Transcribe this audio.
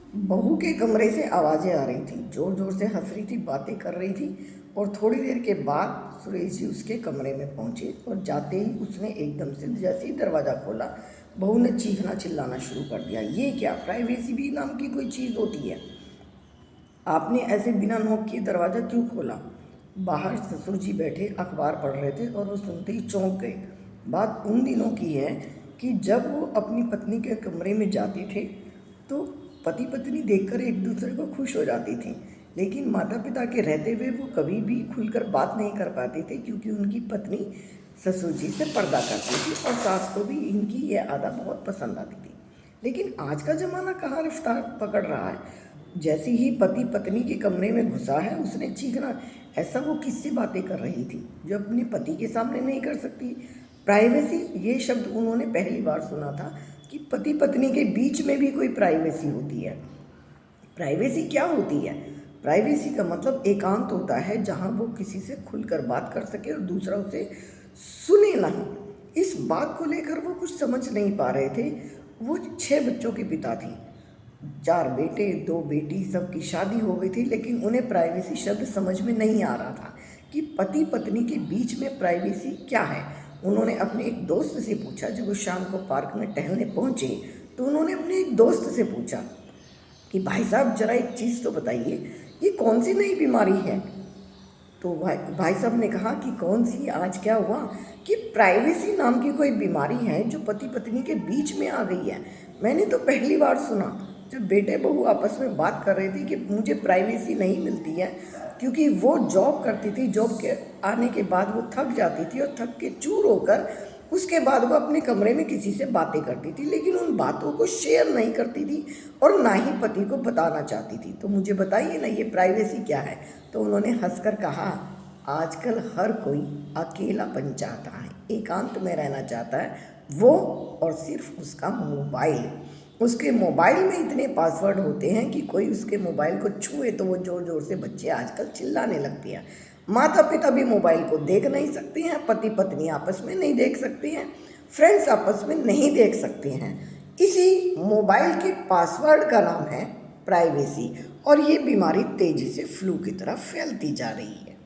बहू के कमरे से आवाज़ें आ रही थी, ज़ोर ज़ोर से हंस रही थी, बातें कर रही थी। और थोड़ी देर के बाद सुरेश जी उसके कमरे में पहुंचे और जाते ही उसने एकदम से जैसे ही दरवाज़ा खोला, बहू ने चीखना चिल्लाना शुरू कर दिया। ये क्या, प्राइवेसी भी नाम की कोई चीज़ होती है? आपने ऐसे बिना नॉक किए दरवाज़ा क्यों खोला? बाहर ससुर जी बैठे अखबार पढ़ रहे थे और वो सुनते ही चौंक गए। बात उन दिनों की है कि जब वो अपनी पत्नी के कमरे में जाते थे तो पति पत्नी देखकर एक दूसरे को खुश हो जाती थी, लेकिन माता पिता के रहते हुए वो कभी भी खुलकर बात नहीं कर पाते थे, क्योंकि उनकी पत्नी ससुर जी से पर्दा करती थी और सास को भी इनकी यह आदत बहुत पसंद आती थी। लेकिन आज का ज़माना कहाँ रफ्तार पकड़ रहा है। जैसे ही पति पत्नी के कमरे में घुसा है उसने चीखना। ऐसा वो किससे बातें कर रही थी जो अपने पति के सामने नहीं कर सकती? प्राइवेसी, ये शब्द उन्होंने पहली बार सुना था कि पति पत्नी के बीच में भी कोई प्राइवेसी होती है। प्राइवेसी क्या होती है? प्राइवेसी का मतलब एकांत होता है जहाँ वो किसी से खुलकर बात कर सके और दूसरा उसे सुने नहीं। इस बात को लेकर वो कुछ समझ नहीं पा रहे थे। वो 6 बच्चों के पिता थे, 4 बेटे 2 बेटी, सबकी शादी हो गई थी, लेकिन उन्हें प्राइवेसी शब्द समझ में नहीं आ रहा था कि पति पत्नी के बीच में प्राइवेसी क्या है। उन्होंने अपने एक दोस्त से पूछा। जब वो शाम को पार्क में टहलने पहुंचे तो उन्होंने अपने एक दोस्त से पूछा कि भाई साहब ज़रा एक चीज़ तो बताइए, ये कौन सी नई बीमारी है? तो भाई साहब ने कहा कि कौन सी, आज क्या हुआ? कि प्राइवेसी नाम की कोई बीमारी है जो पति पत्नी के बीच में आ गई है। मैंने तो पहली बार सुना। जब बेटे बहू आपस में बात कर रहे थे कि मुझे प्राइवेसी नहीं मिलती है, क्योंकि वो जॉब करती थी, जॉब के आने के बाद वो थक जाती थी और थक के चूर होकर उसके बाद वो अपने कमरे में किसी से बातें करती थी, लेकिन उन बातों को शेयर नहीं करती थी और ना ही पति को बताना चाहती थी। तो मुझे बताइए ना, ये प्राइवेसी क्या है? तो उन्होंने हंसकर कहा, आजकल हर कोई अकेलापन चाहता है, एकांत में रहना चाहता है, वो और सिर्फ उसका मोबाइल। उसके मोबाइल में इतने पासवर्ड होते हैं कि कोई उसके मोबाइल को छुए तो वो ज़ोर ज़ोर से बच्चे आजकल चिल्लाने लगते हैं। माता पिता भी मोबाइल को देख नहीं सकते हैं, पति पत्नी आपस में नहीं देख सकते हैं, फ्रेंड्स आपस में नहीं देख सकते हैं। इसी मोबाइल के पासवर्ड का नाम है प्राइवेसी, और ये बीमारी तेज़ी से फ्लू की तरह फैलती जा रही है।